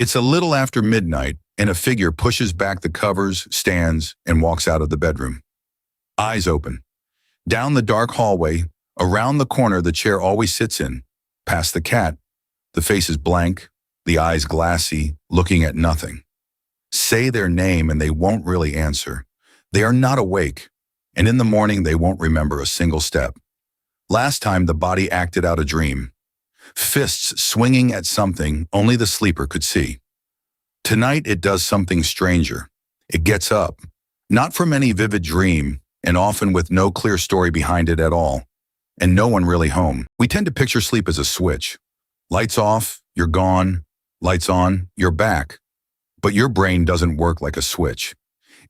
It's a little after midnight, and a figure pushes back the covers, stands, and walks out of the bedroom. Eyes open. Down the dark hallway, around the corner the chair always sits in, past the cat. The face is blank, the eyes glassy, looking at nothing. Say their name and they won't really answer. They are not awake, and in the morning they won't remember a single step. Last time the body acted out a dream. Fists swinging at something only the sleeper could see. Tonight it does something stranger. It gets up, not from any vivid dream, and often with no clear story behind it at all, and no one really home. We tend to picture sleep as a switch. Lights off, you're gone. Lights on, you're back. But your brain doesn't work like a switch.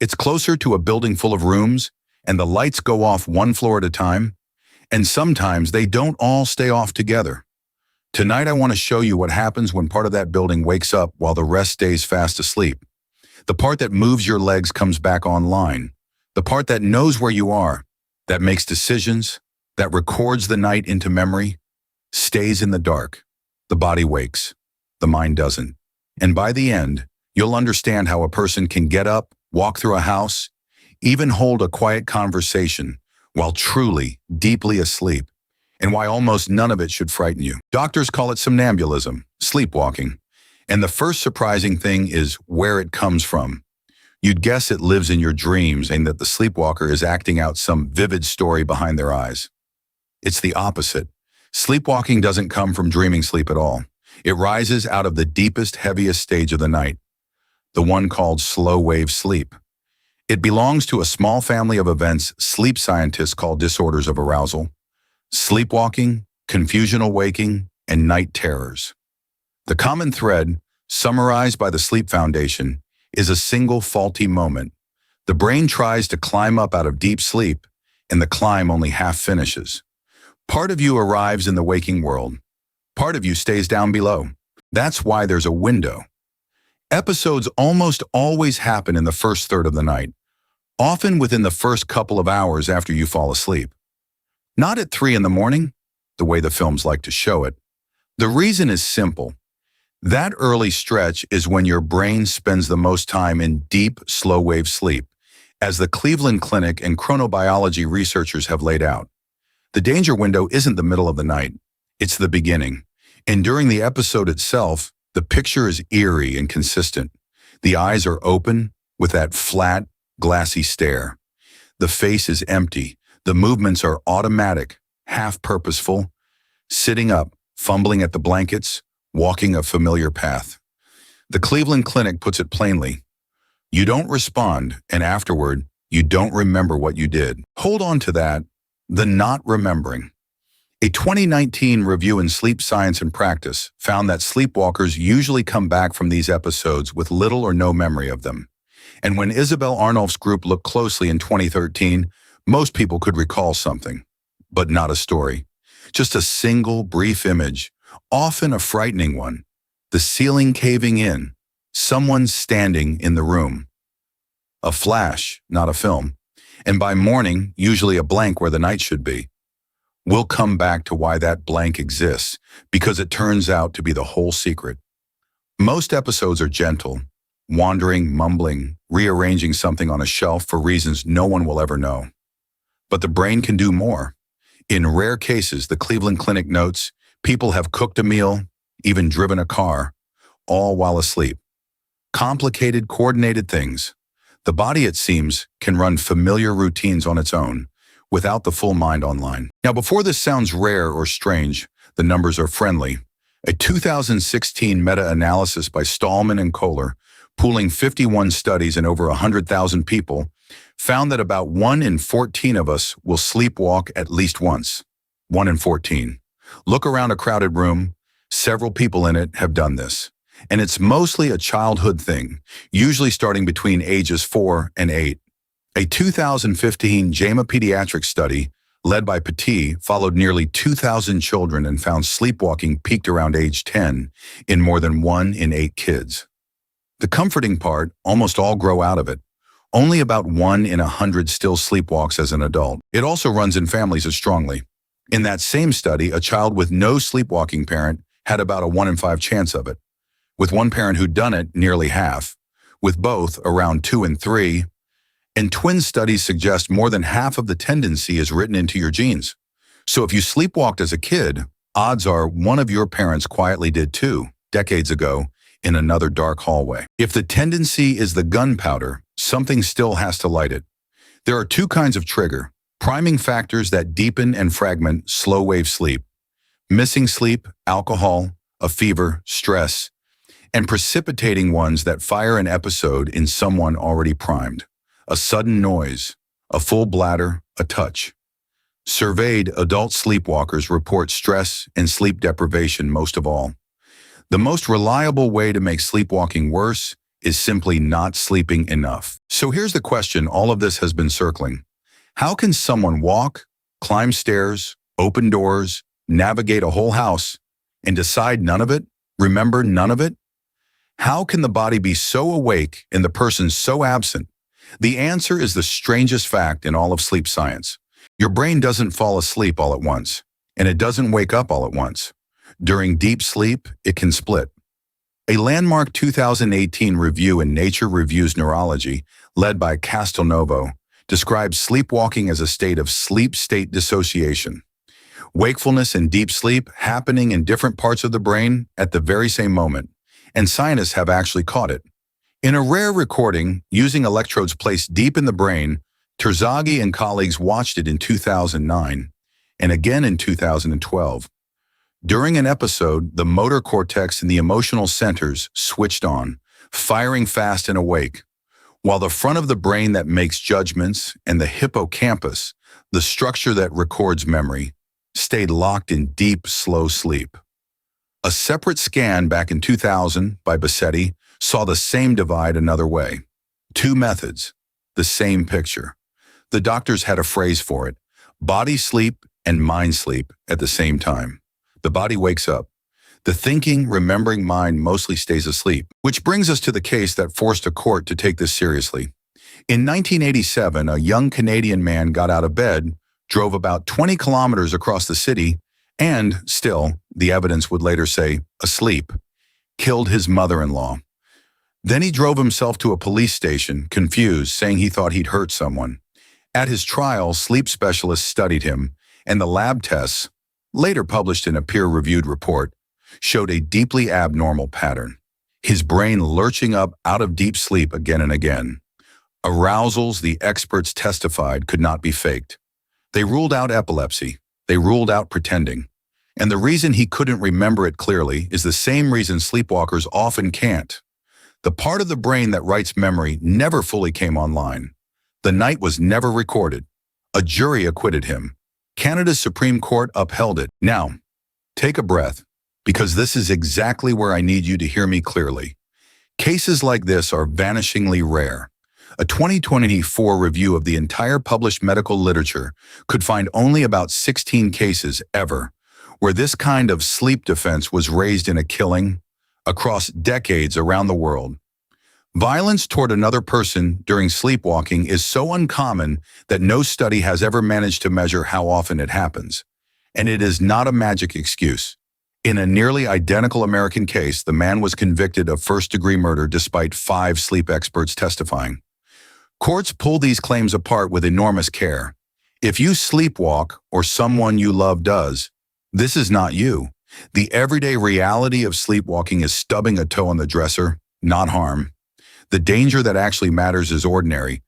It's closer to a building full of rooms, and the lights go off one floor at a time, and sometimes they don't all stay off together. Tonight I want to show you what happens when part of that building wakes up while the rest stays fast asleep. The part that moves your legs comes back online. The part that knows where you are, that makes decisions, that records the night into memory, stays in the dark. The body wakes. The mind doesn't. And by the end, you'll understand how a person can get up, walk through a house, even hold a quiet conversation while truly, deeply asleep, and why almost none of it should frighten you. Doctors call it somnambulism, sleepwalking, and the first surprising thing is where it comes from. You'd guess it lives in your dreams and that the sleepwalker is acting out some vivid story behind their eyes. It's the opposite. Sleepwalking doesn't come from dreaming sleep at all. It rises out of the deepest, heaviest stage of the night, the one called slow-wave sleep. It belongs to a small family of events sleep scientists call disorders of arousal: sleepwalking, confusional waking, and night terrors. The common thread, summarized by the Sleep Foundation, is a single faulty moment. The brain tries to climb up out of deep sleep, and the climb only half finishes. Part of you arrives in the waking world. Part of you stays down below. That's why there's a window. Episodes almost always happen in the first third of the night, often within the first couple of hours after you fall asleep. Not at 3 in the morning, the way the films like to show it. The reason is simple. That early stretch is when your brain spends the most time in deep, slow-wave sleep, as the Cleveland Clinic and chronobiology researchers have laid out. The danger window isn't the middle of the night, it's the beginning. And during the episode itself, the picture is eerie and consistent. The eyes are open with that flat, glassy stare. The face is empty. The movements are automatic, half-purposeful, sitting up, fumbling at the blankets, walking a familiar path. The Cleveland Clinic puts it plainly. You don't respond, and afterward, you don't remember what you did. Hold on to that, the not remembering. A 2019 review in Sleep Science and Practice found that sleepwalkers usually come back from these episodes with little or no memory of them. And when Isabel Arnolf's group looked closely in 2013, most people could recall something, but not a story. Just a single brief image, often a frightening one. The ceiling caving in, someone standing in the room. A flash, not a film. And by morning, usually a blank where the night should be. We'll come back to why that blank exists, because it turns out to be the whole secret. Most episodes are gentle, wandering, mumbling, rearranging something on a shelf for reasons no one will ever know. But the brain can do more. In rare cases, the Cleveland Clinic notes, people have cooked a meal, even driven a car, all while asleep. Complicated, coordinated things. The body, it seems, can run familiar routines on its own, without the full mind online. Now, before this sounds rare or strange, the numbers are friendly. A 2016 meta-analysis by Stallman and Kohler, pooling 51 studies and over 100,000 people, found that about 1 in 14 of us will sleepwalk at least once. 1 in 14. Look around a crowded room. Several people in it have done this. And it's mostly a childhood thing, usually starting between ages 4 and 8. A 2015 JAMA pediatric study, led by Petit, followed nearly 2,000 children and found sleepwalking peaked around age 10 in more than 1 in 8 kids. The comforting part, almost all grow out of it. Only about 1 in 100 still sleepwalks as an adult. It also runs in families as strongly. In that same study, a child with no sleepwalking parent had about a 1 in 5 chance of it. with one parent who'd done it nearly half, with both around 2 and 3, and twin studies suggest more than half of the tendency is written into your genes. So if you sleepwalked as a kid, odds are one of your parents quietly did too, decades ago, in another dark hallway. If the tendency is the gunpowder, something still has to light it. There are two kinds of trigger: priming factors that deepen and fragment slow-wave sleep, missing sleep, alcohol, a fever, stress, and precipitating ones that fire an episode in someone already primed. A sudden noise, a full bladder, a touch. Surveyed adult sleepwalkers report stress and sleep deprivation most of all. The most reliable way to make sleepwalking worse is simply not sleeping enough. So here's the question all of this has been circling. How can someone walk, climb stairs, open doors, navigate a whole house, and decide none of it? Remember none of it? How can the body be so awake and the person so absent? The answer is the strangest fact in all of sleep science. Your brain doesn't fall asleep all at once, and it doesn't wake up all at once. During deep sleep, it can split. A landmark 2018 review in Nature Reviews Neurology, led by Castelnuovo, describes sleepwalking as a state of sleep-state dissociation. Wakefulness and deep sleep happening in different parts of the brain at the very same moment, and scientists have actually caught it. In a rare recording, using electrodes placed deep in the brain, Terzaghi and colleagues watched it in 2009, and again in 2012. During an episode, the motor cortex and the emotional centers switched on, firing fast and awake, while the front of the brain that makes judgments and the hippocampus, the structure that records memory, stayed locked in deep, slow sleep. A separate scan back in 2000 by Bassetti saw the same divide another way. Two methods, the same picture. The doctors had a phrase for it: body sleep and mind sleep at the same time. The body wakes up. The thinking, remembering mind mostly stays asleep, which brings us to the case that forced a court to take this seriously. In 1987, a young Canadian man got out of bed, drove about 20 kilometers across the city, and still, the evidence would later say, asleep, killed his mother-in-law. Then he drove himself to a police station, confused, saying he thought he'd hurt someone. At his trial, sleep specialists studied him, and the lab tests, later published in a peer-reviewed report, showed a deeply abnormal pattern. His brain lurching up out of deep sleep again and again. Arousals the experts testified could not be faked. They ruled out epilepsy. They ruled out pretending. And the reason he couldn't remember it clearly is the same reason sleepwalkers often can't. The part of the brain that writes memory never fully came online. The night was never recorded. A jury acquitted him. Canada's Supreme Court upheld it. Now, take a breath, because this is exactly where I need you to hear me clearly. Cases like this are vanishingly rare. A 2024 review of the entire published medical literature could find only about 16 cases ever where this kind of sleep defense was raised in a killing across decades around the world. Violence toward another person during sleepwalking is so uncommon that no study has ever managed to measure how often it happens. And it is not a magic excuse. In a nearly identical American case, the man was convicted of first-degree murder despite 5 sleep experts testifying. Courts pull these claims apart with enormous care. If you sleepwalk, or someone you love does, this is not you. The everyday reality of sleepwalking is stubbing a toe on the dresser, not harm. The danger that actually matters is ordinary: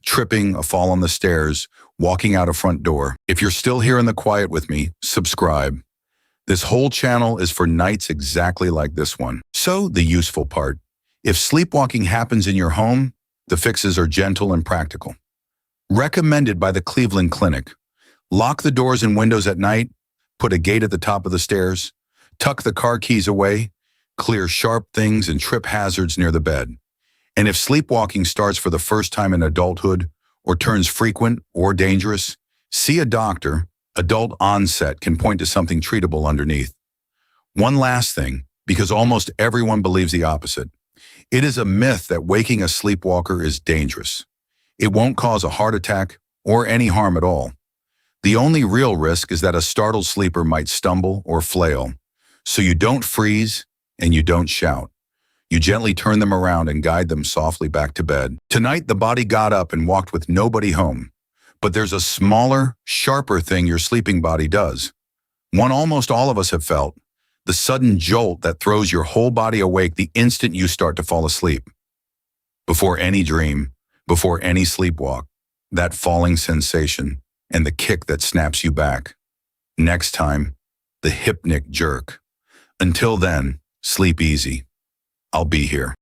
tripping, a fall on the stairs, walking out a front door. If you're still here in the quiet with me, subscribe. This whole channel is for nights exactly like this one. So, the useful part. If sleepwalking happens in your home, the fixes are gentle and practical. Recommended by the Cleveland Clinic. Lock the doors and windows at night, put a gate at the top of the stairs, tuck the car keys away, clear sharp things and trip hazards near the bed. And if sleepwalking starts for the first time in adulthood, or turns frequent or dangerous, see a doctor. Adult-onset can point to something treatable underneath. One last thing, because almost everyone believes the opposite. It is a myth that waking a sleepwalker is dangerous. It won't cause a heart attack or any harm at all. The only real risk is that a startled sleeper might stumble or flail, so you don't freeze and you don't shout. You gently turn them around and guide them softly back to bed. Tonight, the body got up and walked with nobody home. But there's a smaller, sharper thing your sleeping body does. One almost all of us have felt. The sudden jolt that throws your whole body awake the instant you start to fall asleep. Before any dream, before any sleepwalk, that falling sensation and the kick that snaps you back. Next time, the hypnic jerk. Until then, sleep easy. I'll be here.